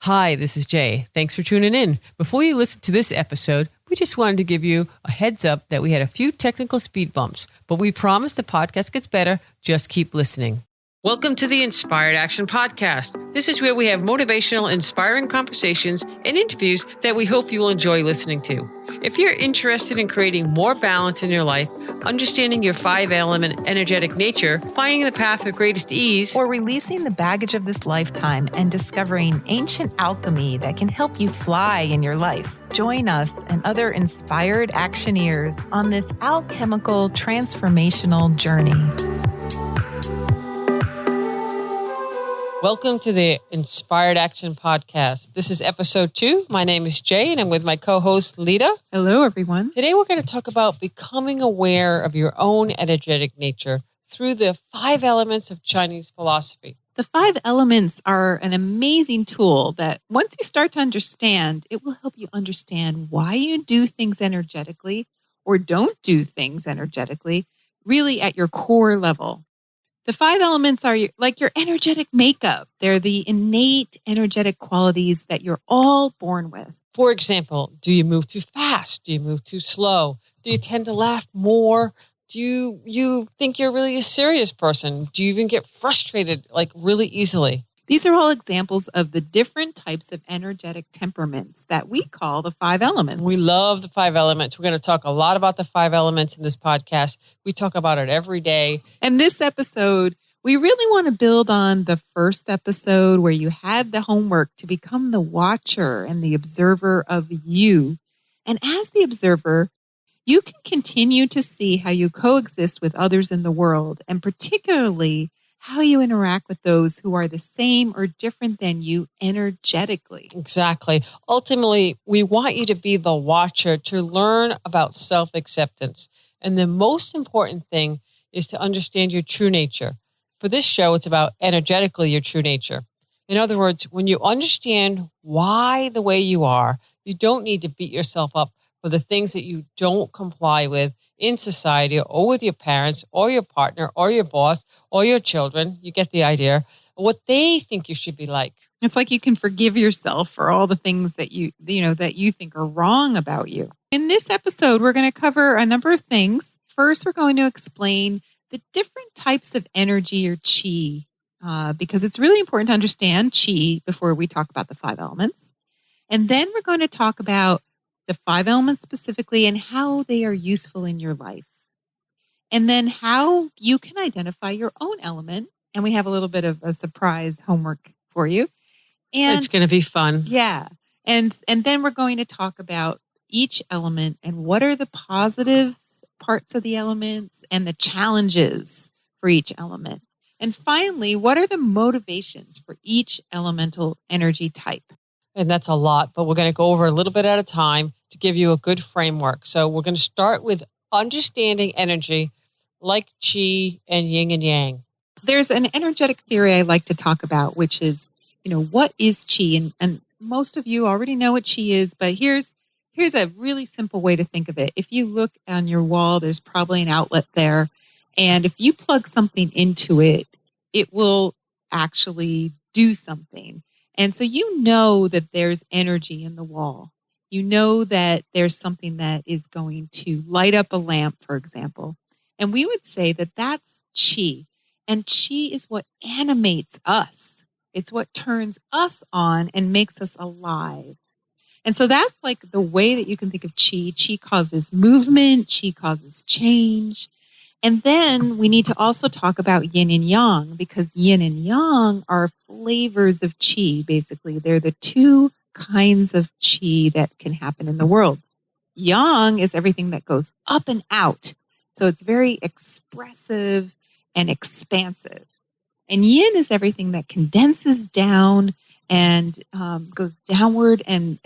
Hi, this is Jay. Thanks for tuning in. Before you listen to this episode, we just wanted to give you a heads up that we had a few technical speed bumps, but we promise the podcast gets better. Just keep listening. Welcome to the Inspired Action Podcast. This is where we have motivational, inspiring conversations and interviews that we hope you will enjoy listening to. If you're interested in creating more balance in your life, understanding your 5-element energetic nature, finding the path of greatest ease, or releasing the baggage of this lifetime and discovering ancient alchemy that can help you fly in your life, join us and other inspired actioneers on this alchemical transformational journey. Welcome to the Inspired Action Podcast. This is episode 2. My name is Jay, and I'm with my co-host, Lita. Hello, everyone. Today, we're going to talk about becoming aware of your own energetic nature through the 5 elements of Chinese philosophy. The 5 elements are an amazing tool that once you start to understand, it will help you understand why you do things energetically or don't do things energetically, really at your core level. The 5 elements are like your energetic makeup. They're the innate energetic qualities that you're all born with. For example, do you move too fast? Do you move too slow? Do you tend to laugh more? Do you think you're really a serious person? Do you even get frustrated really easily? These are all examples of the different types of energetic temperaments that we call the 5 elements. We love the 5 elements. We're going to talk a lot about the 5 elements in this podcast. We talk about it every day. And this episode, we really want to build on the first episode where you had the homework to become the watcher and the observer of you. And as the observer, you can continue to see how you coexist with others in the world, and particularly how you interact with those who are the same or different than you energetically. Exactly. Ultimately, we want you to be the watcher to learn about self-acceptance. And the most important thing is to understand your true nature. For this show, it's about energetically your true nature. In other words, when you understand why the way you are, you don't need to beat yourself up for the things that you don't comply with in society or with your parents or your partner or your boss or your children. You get the idea. What they think you should be like. It's like you can forgive yourself for all the things that you think are wrong about you. In this episode, we're going to cover a number of things. First, we're going to explain the different types of energy or chi, because it's really important to understand chi before we talk about the 5 elements. And then we're going to talk about the 5 elements specifically and how they are useful in your life. And then how you can identify your own element. And we have a little bit of a surprise homework for you. And it's going to be fun. Yeah. And then we're going to talk about each element and what are the positive parts of the elements and the challenges for each element. And finally, what are the motivations for each elemental energy type? And that's a lot, but we're going to go over a little bit at a time to give you a good framework. So we're going to start with understanding energy like chi and yin and yang. There's an energetic theory I like to talk about, which is, what is chi? And most of you already know what chi is, but here's a really simple way to think of it. If you look on your wall, there's probably an outlet there. And if you plug something into it, it will actually do something. And so you know that there's energy in the wall. You know that there's something that is going to light up a lamp, for example. And we would say that that's chi. And chi is what animates us. It's what turns us on and makes us alive. And so that's like the way that you can think of chi. Chi causes movement. Chi causes change. And then we need to also talk about yin and yang, because yin and yang are flavors of chi, basically. They're the 2 kinds of chi that can happen in the world. Yang is everything that goes up and out. So it's very expressive and expansive. And yin is everything that condenses down and goes downward and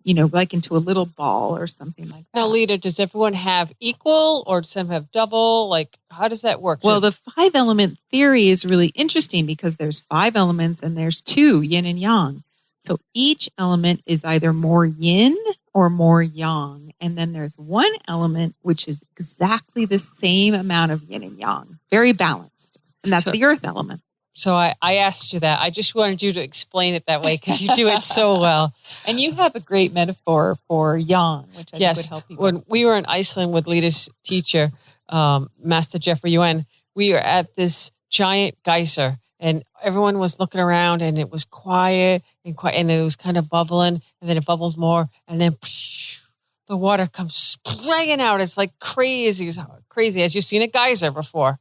like into a little ball or something like that. Now, Lita, does everyone have equal or does some have double? How does that work? Well, the 5 element theory is really interesting because there's 5 elements and there's 2, yin and yang. So each element is either more yin or more yang. And then there's one element which is exactly the same amount of yin and yang, very balanced. And that's the earth element. So I asked you that. I just wanted you to explain it that way because you do it so well. And you have a great metaphor for yang, which I think would help people. When we were in Iceland with Lita's teacher, Master Jeffrey Yuen, we were at this giant geyser and everyone was looking around and it was quiet and it was kind of bubbling and then it bubbled more and then the water comes spraying out. It's like crazy as you've seen a geyser before.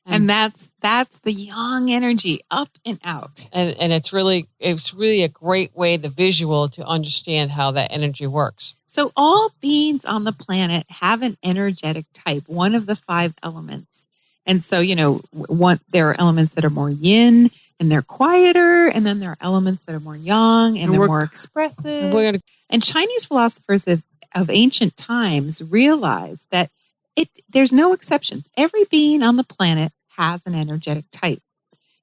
And that's the yang energy, up and out. And it's really a great way, the visual, to understand how that energy works. So all beings on the planet have an energetic type, one of the 5 elements. And so, there are elements that are more yin and they're quieter, and then there are elements that are more yang and they're more expressive. And Chinese philosophers of ancient times realized that there's no exceptions. Every being on the planet has an energetic type.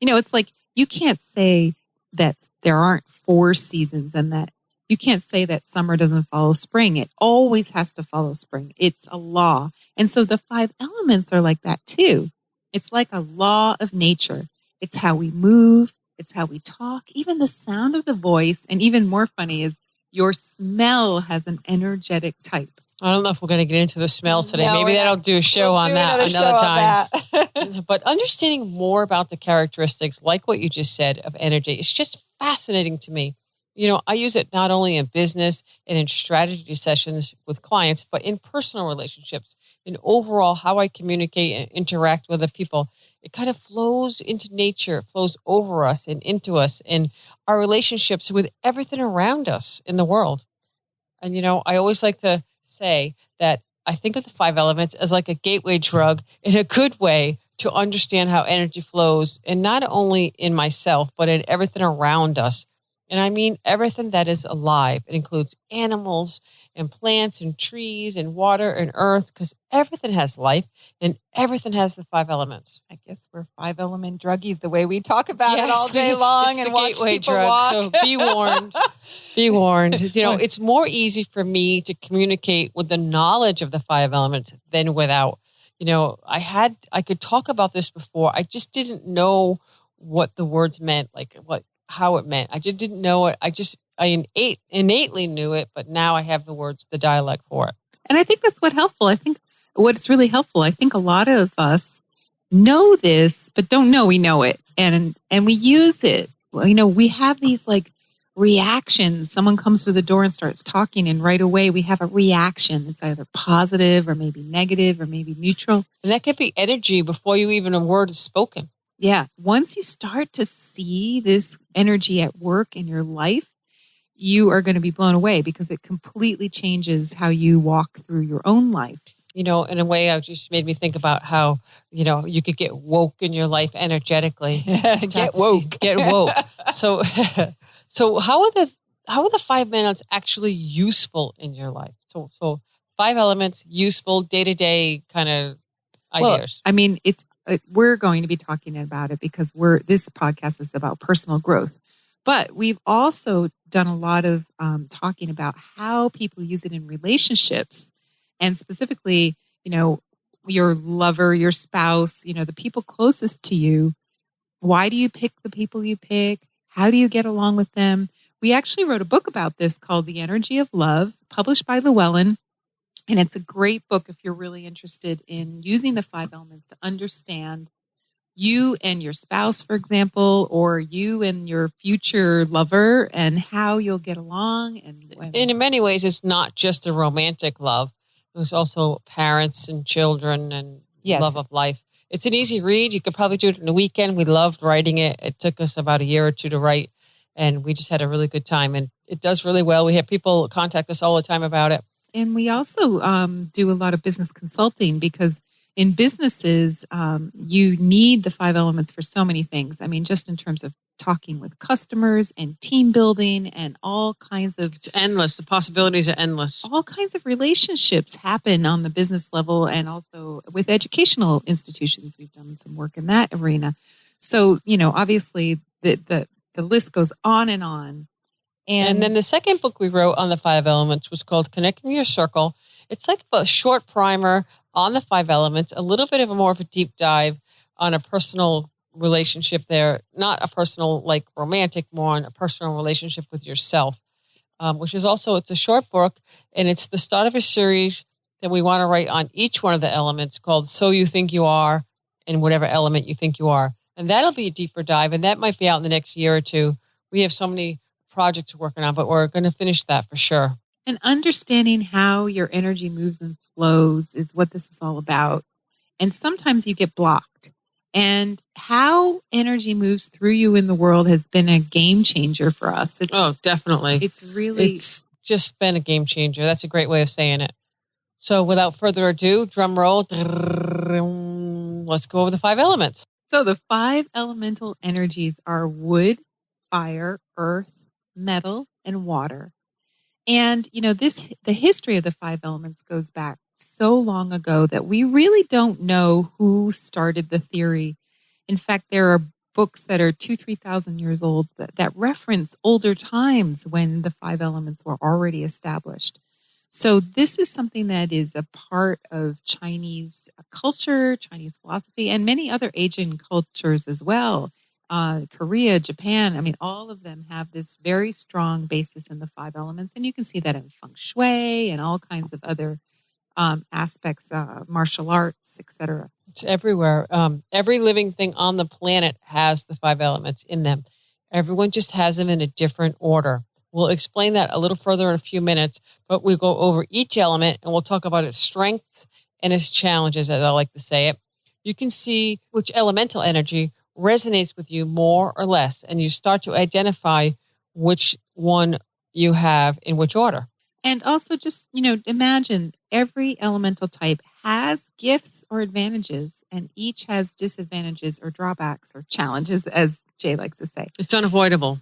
It's like you can't say that there aren't 4 seasons and that you can't say that summer doesn't follow spring. It always has to follow spring. It's a law. And so the 5 elements are like that too. It's like a law of nature. It's how we move. It's how we talk. Even the sound of the voice. And even more funny is your smell has an energetic type. I don't know if we're going to get into the smells today. No, maybe that'll do a show on that another time. But understanding more about the characteristics, like what you just said, of energy, it's just fascinating to me. I use it not only in business and in strategy sessions with clients, but in personal relationships, in overall how I communicate and interact with other people. It kind of flows into nature, flows over us and into us in our relationships with everything around us in the world. And, I always like to say that I think of the 5 elements as like a gateway drug in a good way to understand how energy flows, and not only in myself, but in everything around us. And I mean everything that is alive. It includes animals and plants and trees and water and earth, because everything has life and everything has the 5 elements. I guess we're 5 element druggies the way we talk about it all day long and watch gateway people drug. Walk. So be warned. Be warned. It's more easy for me to communicate with the knowledge of the 5 elements than without. I could talk about this before. I just didn't know what the words meant, how it meant. I just didn't know it. I innately knew it, but now I have the words, the dialect for it. And I think that's what's helpful. I think what's really helpful, I think a lot of us know this, but don't know we know it. And we use it. We have these reactions. Someone comes to the door and starts talking, and right away we have a reaction. It's either positive or maybe negative or maybe neutral. And that could be energy before a word is spoken. Yeah. Once you start to see this energy at work in your life, you are going to be blown away because it completely changes how you walk through your own life. In a way, it just made me think about how, you could get woke in your life energetically. Get woke. Get woke. So how are the 5 elements actually useful in your life? So 5 elements, useful day-to-day kind of ideas. Well, we're going to be talking about it because this podcast is about personal growth. But we've also done a lot of talking about how people use it in relationships, and specifically, your lover, your spouse, the people closest to you. Why do you pick the people you pick? How do you get along with them? We actually wrote a book about this called The Energy of Love, published by Llewellyn. And it's a great book if you're really interested in using the 5 elements to understand you and your spouse, for example, or you and your future lover and how you'll get along. And in many ways, it's not just a romantic love. There's also parents and children and love of life. It's an easy read. You could probably do it in a weekend. We loved writing it. It took us about a year or 2 to write, and we just had a really good time. And it does really well. We have people contact us all the time about it. And we also do a lot of business consulting because in businesses, you need the 5 elements for so many things. I mean, just in terms of talking with customers and team building and all kinds of... It's endless. The possibilities are endless. All kinds of relationships happen on the business level and also with educational institutions. We've done some work in that arena. So, obviously, the list goes on and on. And then the second book we wrote on the 5 elements was called Connecting Your Circle. It's like a short primer on the 5 elements, a little bit of more of a deep dive on a personal relationship there, not a personal, like romantic, more on a personal relationship with yourself, which is also, it's a short book, and it's the start of a series that we want to write on each one of the elements called So You Think You Are, in whatever element you think you are. And that'll be a deeper dive, and that might be out in the next year or two. We have so many projects we're working on, but we're going to finish that for sure. And understanding how your energy moves and flows is what this is all about. And sometimes you get blocked. And how energy moves through you in the world has been a game changer for us. Definitely. It's just been a game changer. That's a great way of saying it. So without further ado, drum roll, let's go over the 5 elements. So the 5 elemental energies are wood, fire, earth, metal, and water. And, the history of the 5 elements goes back so long ago that we really don't know who started the theory. In fact, there are books that are 2,000-3,000 years old that reference older times when the 5 elements were already established. So this is something that is a part of Chinese culture, Chinese philosophy, and many other Asian cultures as well. Korea, Japan, all of them have this very strong basis in the 5 elements. And you can see that in feng shui and all kinds of other aspects, martial arts, etc. It's everywhere. Every living thing on the planet has the 5 elements in them. Everyone just has them in a different order. We'll explain that a little further in a few minutes, but we'll go over each element and we'll talk about its strengths and its challenges, as I like to say it. You can see which elemental energy resonates with you more or less, and you start to identify which one you have in which order. And also just, imagine every elemental type has gifts or advantages, and each has disadvantages or drawbacks or challenges, as Jay likes to say. It's unavoidable.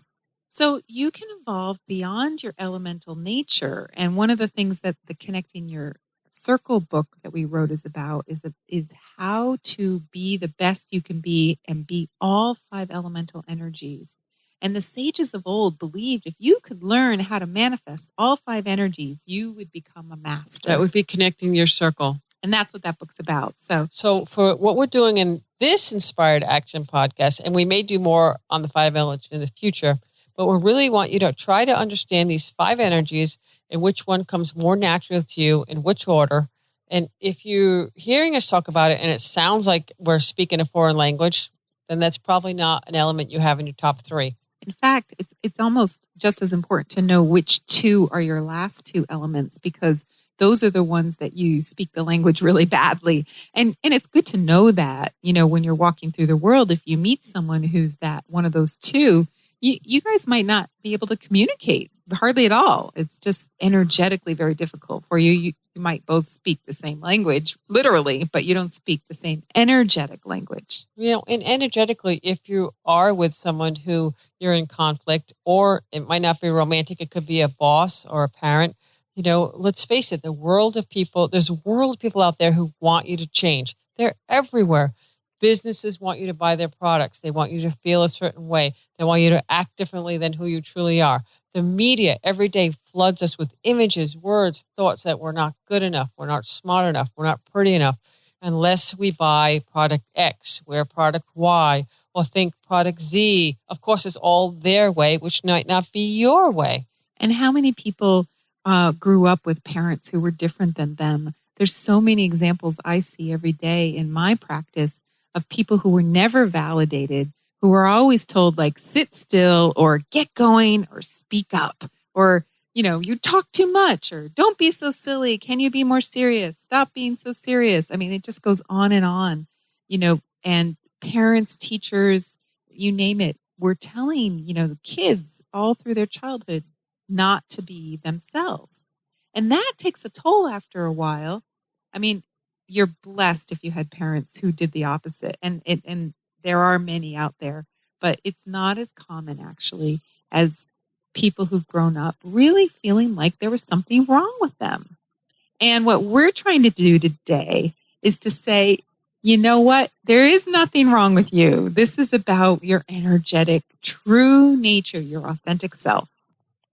So you can evolve beyond your elemental nature. And one of the things that the Connecting Your Circle book that we wrote is about is how to be the best you can be and be all 5 elemental energies. And the sages of old believed if you could learn how to manifest all 5 energies, you would become a master. That would be Connecting Your Circle. And that's what that book's about. So for what we're doing in this Inspired Action podcast, and we may do more on the 5 elements in the future, but we really want you to try to understand these 5 energies and which one comes more naturally to you in which order. And if you're hearing us talk about it and it sounds like we're speaking a foreign language, then that's probably not an element you have in your top 3. In fact, it's almost just as important to know which 2 are your last 2 elements, because those are the ones that you speak the language really badly. And it's good to know that, when you're walking through the world, if you meet someone who's that one of those 2, you guys might not be able to communicate hardly at all. It's just energetically very difficult for you. You might both speak the same language, literally, but you don't speak the same energetic language. And energetically, if you are with someone who you're in conflict, or it might not be romantic, it could be a boss or a parent, let's face it, there's a world of people out there who want you to change. They're everywhere. Businesses want you to buy their products. They want you to feel a certain way. They want you to act differently than who you truly are. The media every day floods us with images, words, thoughts that we're not good enough, we're not smart enough, we're not pretty enough, unless we buy product X, wear product Y, or think product Z. Of course, it's all their way, which might not be your way. And how many people grew up with parents who were different than them? There's so many examples I see every day in my practice of people who were never validated, who were always told, like, sit still or get going or speak up or, you talk too much or don't be so silly. Can you be more serious? Stop being so serious. It just goes on, and parents, teachers, you name it, were telling, the kids all through their childhood not to be themselves. And that takes a toll after a while. You're blessed if you had parents who did the opposite. And there are many out there, but it's not as common actually as people who've grown up really feeling like there was something wrong with them. And what we're trying to do today is to say, you know what? There is nothing wrong with you. This is about your energetic, true nature, your authentic self.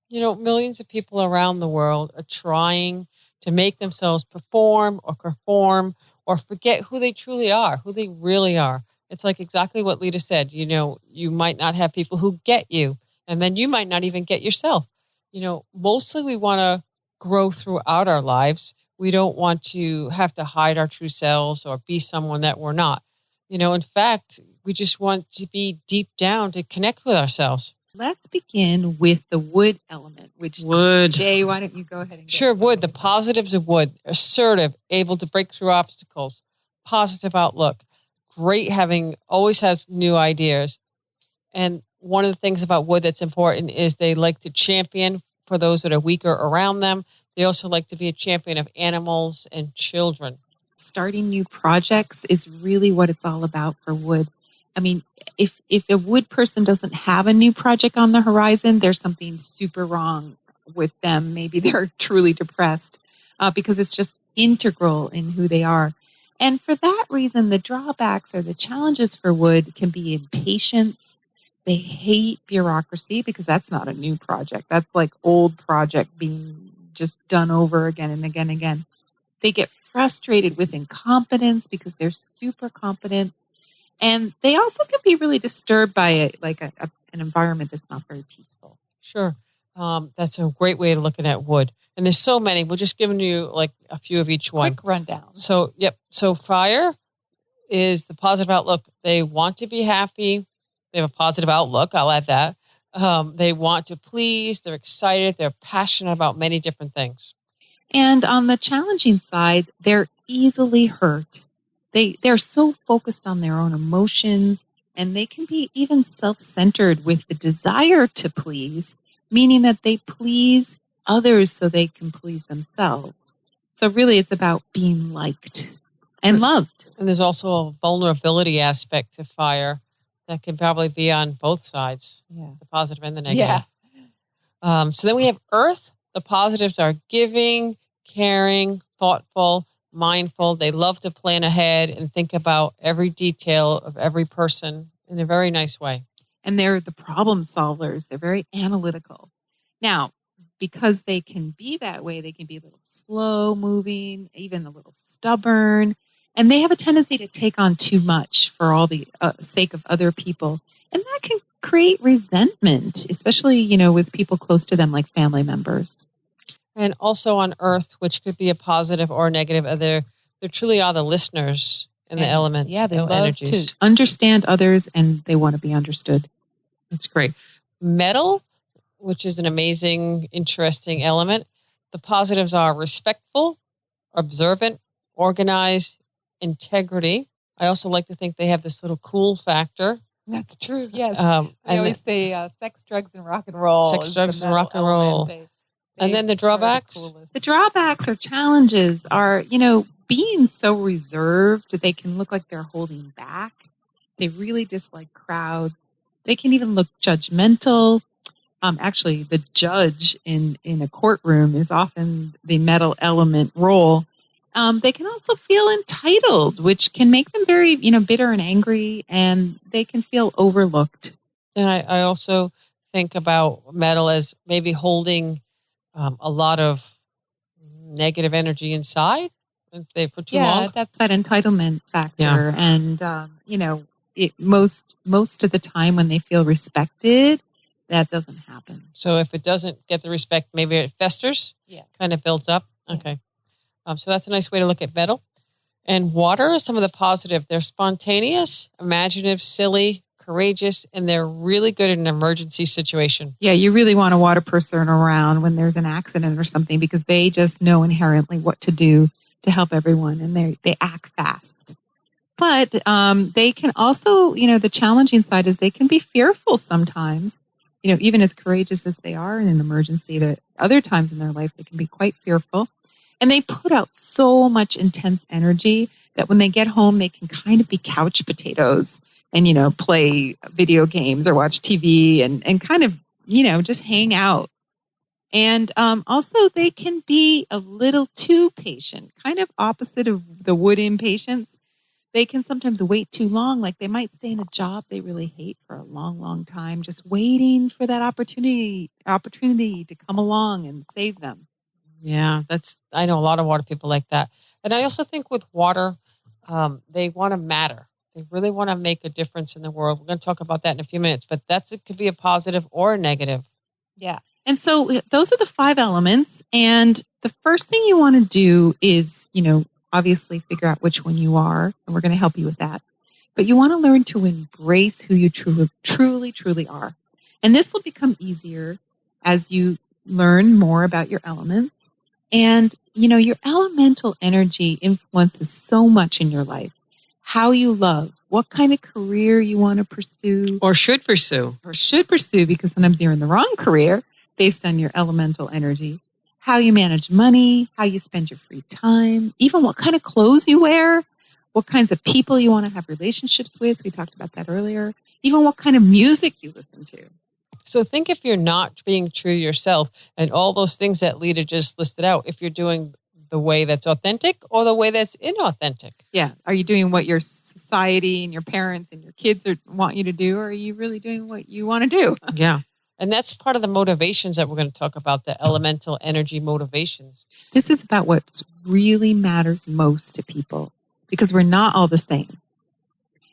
Millions of people around the world are trying to make themselves perform or conform or forget who they truly are, who they really are. It's like exactly what Lita said. You might not have people who get you, and then you might not even get yourself. Mostly we want to grow throughout our lives. We don't want to have to hide our true selves or be someone that we're not. In fact, we just want to be deep down to connect with ourselves. Let's begin with the wood element, which Wood. Jay, why don't you go ahead and get Sure, wood. The started? positives of wood: assertive, able to break through obstacles, positive outlook, great, always has new ideas. And one of the things about wood that's important is they like to champion for those that are weaker around them. They also like to be a champion of animals and children. Starting new projects is really what it's all about for wood. I mean, if a wood person doesn't have a new project on the horizon, there's something super wrong with them. Maybe they're truly depressed because it's just integral in who they are. And for that reason, the drawbacks or the challenges for wood can be impatience. They hate bureaucracy because that's not a new project. That's like old project being just done over again and again and again. They get frustrated with incompetence because they're super competent. And they also can be really disturbed by an environment that's not very peaceful. Sure. That's a great way of looking at wood. And there's so many. We're just giving you like a few of each one. Quick rundown. So, yep. So fire is the positive outlook. They want to be happy. They have a positive outlook. I'll add that. They want to please. They're excited. They're passionate about many different things. And on the challenging side, they're easily hurt. They're so focused on their own emotions, and they can be even self-centered with the desire to please, meaning that they please others so they can please themselves. So really, it's about being liked and loved. And there's also a vulnerability aspect to fire that can probably be on both sides, the positive and the negative. Yeah. So then we have earth. The positives are giving, caring, thoughtful, mindful. They love to plan ahead and think about every detail of every person in a very nice way. And they're the problem solvers. They're very analytical. Now, because they can be that way, they can be a little slow moving, even a little stubborn. And they have a tendency to take on too much for all the sake of other people. And that can create resentment, especially, with people close to them, like family members. And also on earth, which could be a positive or a negative, they truly are the listeners and the elements. Yeah, they love energies. to understand others, and they want to be understood. That's great. Metal, which is an amazing, interesting element. The positives are respectful, observant, organized, integrity. I also like to think they have this little cool factor. That's true. Yes. I always say sex, drugs, and rock and roll. Sex, drugs, and rock and roll. And then the drawbacks? The drawbacks or challenges are, being so reserved. They can look like they're holding back. They really dislike crowds. They can even look judgmental. Actually, the judge in a courtroom is often the metal element role. They can also feel entitled, which can make them very, bitter and angry, and they can feel overlooked. And I also think about metal as maybe holding a lot of negative energy inside if they for too long. Yeah, that's that entitlement factor. Yeah. And, most of the time when they feel respected, that doesn't happen. So if it doesn't get the respect, maybe it festers, kind of builds up. Okay. So that's a nice way to look at metal. And water is some of the positive. They're spontaneous, imaginative, silly, courageous, and they're really good in an emergency situation. Yeah, you really want a water person around when there's an accident or something because they just know inherently what to do to help everyone, and they act fast. But they can also, the challenging side is they can be fearful sometimes. Even as courageous as they are in an emergency, that other times in their life they can be quite fearful. And they put out so much intense energy that when they get home, they can kind of be couch potatoes and, play video games or watch TV and kind of, just hang out. And also they can be a little too patient, kind of opposite of the wood impatience. They can sometimes wait too long. Like they might stay in a job they really hate for a long, long time, just waiting for that opportunity to come along and save them. Yeah, I know a lot of water people like that. And I also think with water, they want to matter. They really want to make a difference in the world. We're going to talk about that in a few minutes, but it could be a positive or a negative. Yeah. And so those are the 5 elements. And the first thing you want to do is, obviously figure out which one you are. And we're going to help you with that. But you want to learn to embrace who you truly are. And this will become easier as you learn more about your elements. And, your elemental energy influences so much in your life. How you love, what kind of career you want to pursue. Or should pursue. Because sometimes you're in the wrong career based on your elemental energy. How you manage money, how you spend your free time, even what kind of clothes you wear, what kinds of people you want to have relationships with. We talked about that earlier. Even what kind of music you listen to. So think if you're not being true to yourself and all those things that Lita just listed out, if you're doing the way that's authentic or the way that's inauthentic. Yeah. Are you doing what your society and your parents and your kids want you to do, or are you really doing what you want to do? Yeah. And that's part of the motivations that we're going to talk about, the elemental energy motivations. This is about what really matters most to people because we're not all the same.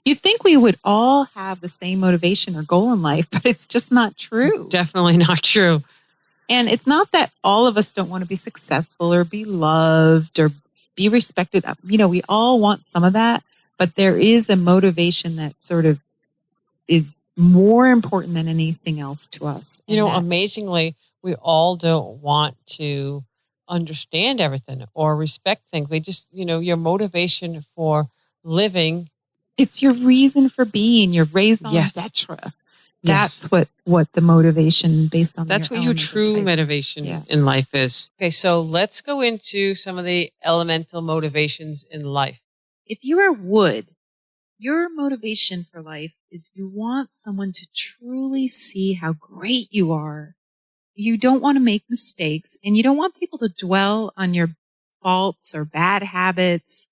You'd think we would all have the same motivation or goal in life, but it's just not true. Definitely not true. And it's not that all of us don't want to be successful or be loved or be respected. We all want some of that, but there is a motivation that sort of is more important than anything else to us. Amazingly, we all don't want to understand everything or respect things. We just, your motivation for living. It's your reason for being, your raison d'etre. That's what the motivation based on. That's what your true motivation in life is. Okay, so let's go into some of the elemental motivations in life. If you are wood, your motivation for life is you want someone to truly see how great you are. You don't want to make mistakes, and you don't want people to dwell on your faults or bad habits.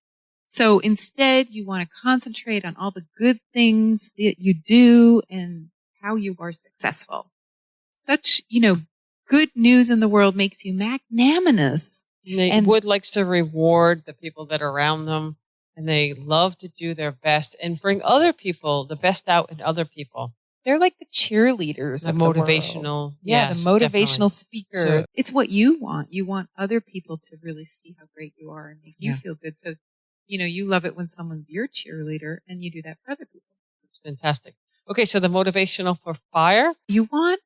So instead, you want to concentrate on all the good things that you do and how you are successful. Such, good news in the world makes you magnanimous. And Wood likes to reward the people that are around them, and they love to do their best and bring other people, the best out in other people. They're like the cheerleaders, the motivational. Yes, the motivational definitely. speaker. So, it's what you want. You want other people to really see how great you are and make you feel good. So, you love it when someone's your cheerleader, and you do that for other people. It's fantastic. Okay, so the motivational for fire. You want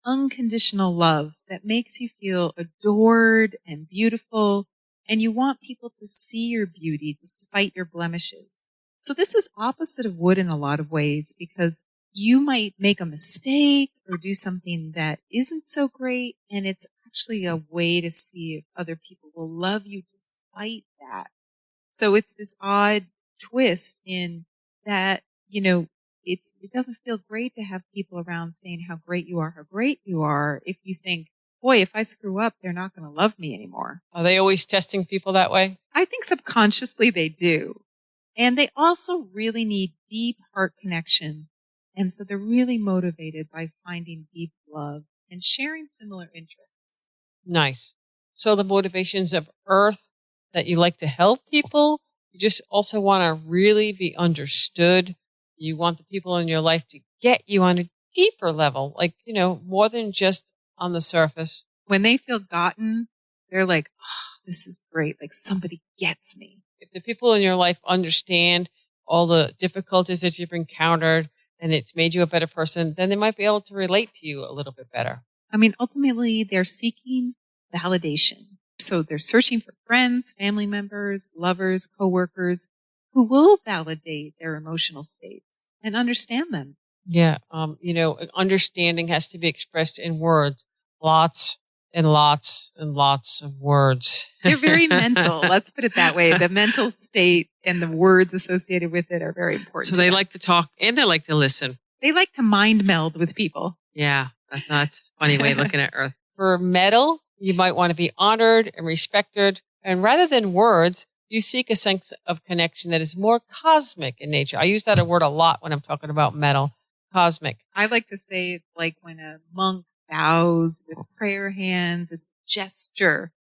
unconditional love that makes you feel adored and beautiful, and you want people to see your beauty despite your blemishes. So this is opposite of wood in a lot of ways because you might make a mistake or do something that isn't so great, and it's actually a way to see if other people will love you despite that. So it's this odd twist in that, it doesn't feel great to have people around saying how great you are if you think, boy, if I screw up, they're not going to love me anymore. Are they always testing people that way? I think subconsciously they do. And they also really need deep heart connection. And so they're really motivated by finding deep love and sharing similar interests. Nice. So the motivations of earth, that you like to help people. You just also want to really be understood. You want the people in your life to get you on a deeper level, like, more than just on the surface. When they feel gotten, they're like, oh, this is great. Like somebody gets me. If the people in your life understand all the difficulties that you've encountered and it's made you a better person, then they might be able to relate to you a little bit better. I mean, ultimately, they're seeking validation. So they're searching for friends, family members, lovers, coworkers who will validate their emotional states and understand them. Yeah. Understanding has to be expressed in words. Lots and lots and lots of words. They're very mental. Let's put it that way. The mental state and the words associated with it are very important. So they like to talk and they like to listen. They like to mind meld with people. Yeah. That's a funny way of looking at Earth. For metal, you might want to be honored and respected. And rather than words, you seek a sense of connection that is more cosmic in nature. I use that word a lot when I'm talking about metal. Cosmic. I like to say it's like when a monk bows with prayer hands, it's a gesture.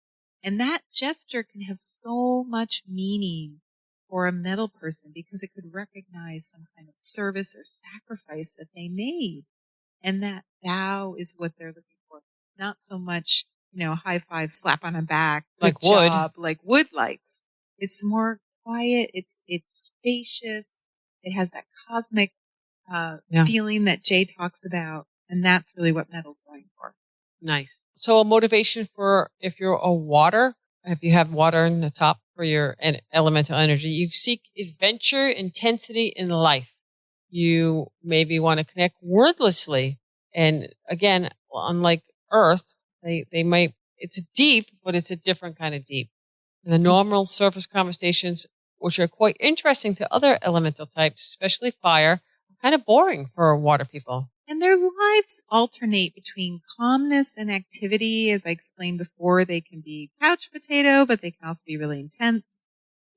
And that gesture can have so much meaning for a metal person because it could recognize some kind of service or sacrifice that they made. And that thou is what they're looking for. Not so much, high five, slap on a back, Like good wood. job, like wood likes. It's more quiet. It's spacious. It has that cosmic feeling that Jay talks about. And that's really what metal's going for. Nice. So a motivation for if you're a water, if you have water in the top for your elemental energy, you seek adventure, intensity in life. You maybe want to connect wordlessly. And again, unlike Earth, they might, it's deep, but it's a different kind of deep. And the normal surface conversations, which are quite interesting to other elemental types, especially fire, are kind of boring for water people. And their lives alternate between calmness and activity. As I explained before, they can be couch potato, but they can also be really intense.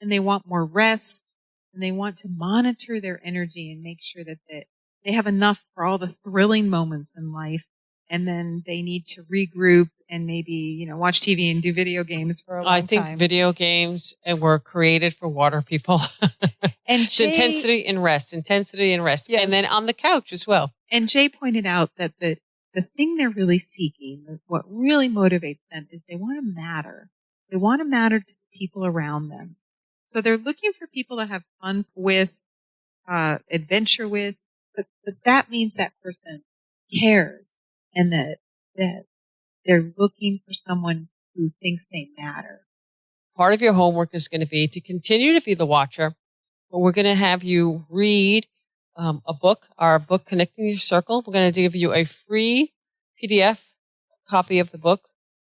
And they want more rest. And they want to monitor their energy and make sure that they have enough for all the thrilling moments in life. And then they need to regroup and maybe, watch TV and do video games for a long time. I think video games were created for water people. And it's intensity and rest. Yes. And then on the couch as well. And Jay pointed out that the thing they're really seeking, what really motivates them, is they want to matter. They want to matter to the people around them. So they're looking for people to have fun with, adventure with, but that means that person cares and that they're looking for someone who thinks they matter. Part of your homework is going to be to continue to be the watcher, but we're going to have you read a book, our book, Connecting Your Circle. We're going to give you a free PDF copy of the book.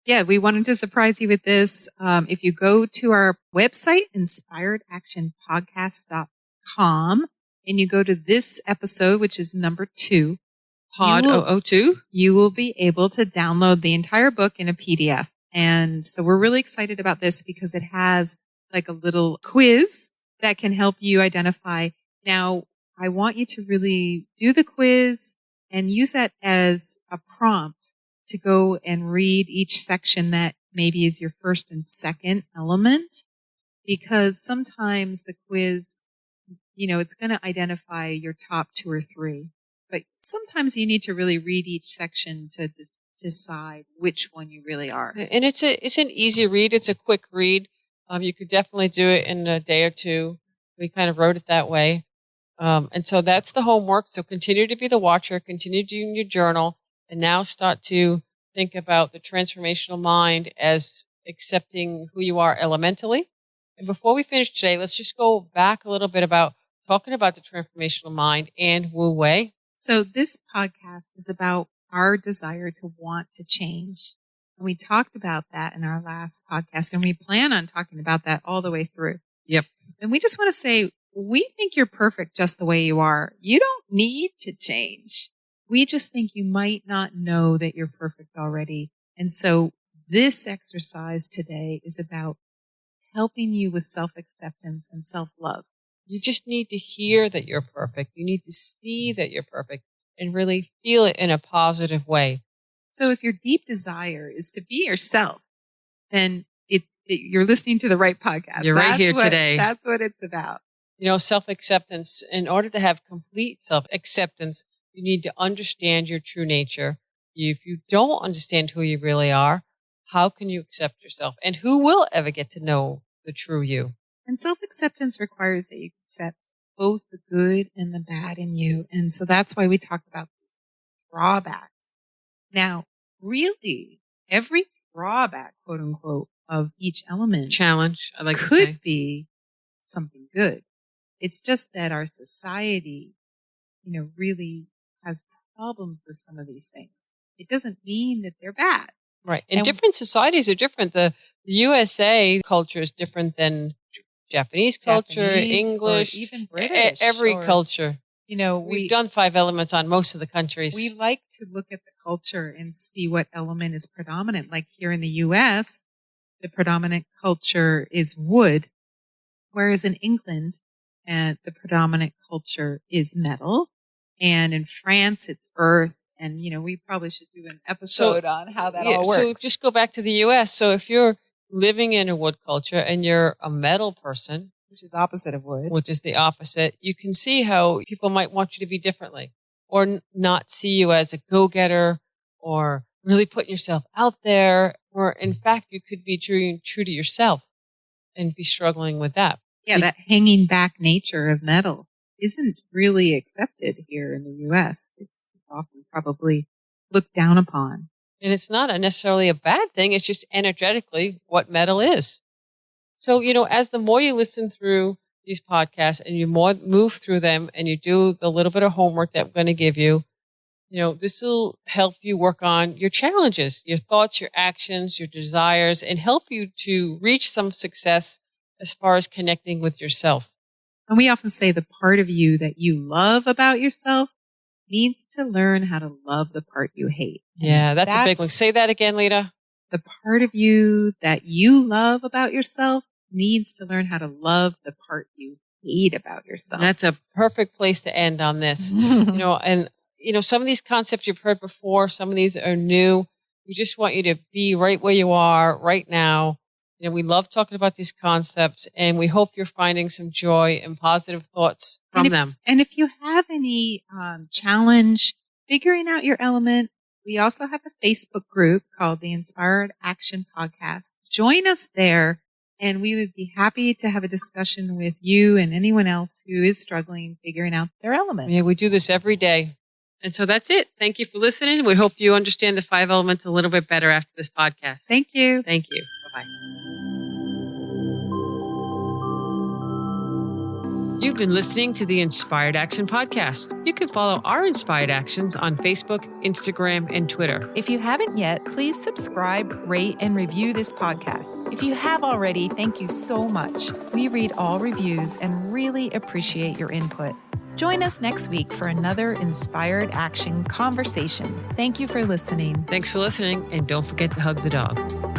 Yeah, we wanted to surprise you with this. If you go to our website, inspiredactionpodcast.com, and you go to this episode, which is number 2, Pod 002, you will be able to download the entire book in a PDF. And so we're really excited about this because it has like a little quiz that can help you identify. Now, I want you to really do the quiz and use that as a prompt to go and read each section that maybe is your first and second element, because sometimes the quiz, it's going to identify your top 2 or 3, but sometimes you need to really read each section to decide which one you really are. And it's an easy read. It's a quick read. You could definitely do it in a day or 2. We kind of wrote it that way. And so that's the homework. So continue to be the watcher, continue doing your journal, and now start to think about the transformational mind as accepting who you are elementally. And before we finish today, let's just go back a little bit about talking about the transformational mind and Wu Wei. So this podcast is about our desire to want to change. And we talked about that in our last podcast, and we plan on talking about that all the way through. Yep. And we just want to say, we think you're perfect just the way you are. You don't need to change. We just think you might not know that you're perfect already. And so this exercise today is about helping you with self-acceptance and self-love. You just need to hear that you're perfect. You need to see that you're perfect and really feel it in a positive way. So if your deep desire is to be yourself, then you're listening to the right podcast. You're right here today. That's what it's about. Self-acceptance, in order to have complete self-acceptance, you need to understand your true nature. If you don't understand who you really are, how can you accept yourself? And who will ever get to know the true you? And self-acceptance requires that you accept both the good and the bad in you. And so that's why we talk about these drawbacks. Now, really, every drawback, quote unquote, of each element challenge, I like to say, could be something good. It's just that our society, really has problems with some of these things. It doesn't mean that they're bad. Right. And different societies are different. The USA culture is different than Japanese culture, English, or even British. Every culture. We've done 5 elements on most of the countries. We like to look at the culture and see what element is predominant. Like here in the U.S., the predominant culture is wood, whereas in England, the predominant culture is metal. And in France, it's earth. And, we probably should do an episode on how that all works. So just go back to the U.S. So if you're living in a wood culture and you're a metal person, which is opposite of would, which is the opposite, you can see how people might want you to be differently or not see you as a go-getter or really putting yourself out there, or in fact, you could be true to yourself and be struggling with that. Yeah, that hanging back nature of metal isn't really accepted here in the U.S. It's often probably looked down upon. And it's not necessarily a bad thing. It's just energetically what metal is. So, as the more you listen through these podcasts and you more move through them and you do the little bit of homework that I'm going to give you, this will help you work on your challenges, your thoughts, your actions, your desires, and help you to reach some success as far as connecting with yourself. And we often say the part of you that you love about yourself needs to learn how to love the part you hate. Yeah, that's a big one. Say that again, Lita. The part of you that you love about yourself needs to learn how to love the part you hate about yourself. That's a perfect place to end on this. And some of these concepts you've heard before, some of these are new. We just want you to be right where you are right now. We love talking about these concepts, and we hope you're finding some joy and positive thoughts from them. And if you have any challenge figuring out your element, we also have a Facebook group called the Inspired Action Podcast. Join us there, and we would be happy to have a discussion with you and anyone else who is struggling figuring out their element. Yeah, we do this every day. And so that's it. Thank you for listening. We hope you understand the 5 elements a little bit better after this podcast. Thank you. Thank you. Bye-bye. You've been listening to the Inspired Action Podcast. You can follow our Inspired Actions on Facebook, Instagram, and Twitter. If you haven't yet, please subscribe, rate, and review this podcast. If you have already, thank you so much. We read all reviews and really appreciate your input. Join us next week for another Inspired Action conversation. Thank you for listening. Thanks for listening, and don't forget to hug the dog.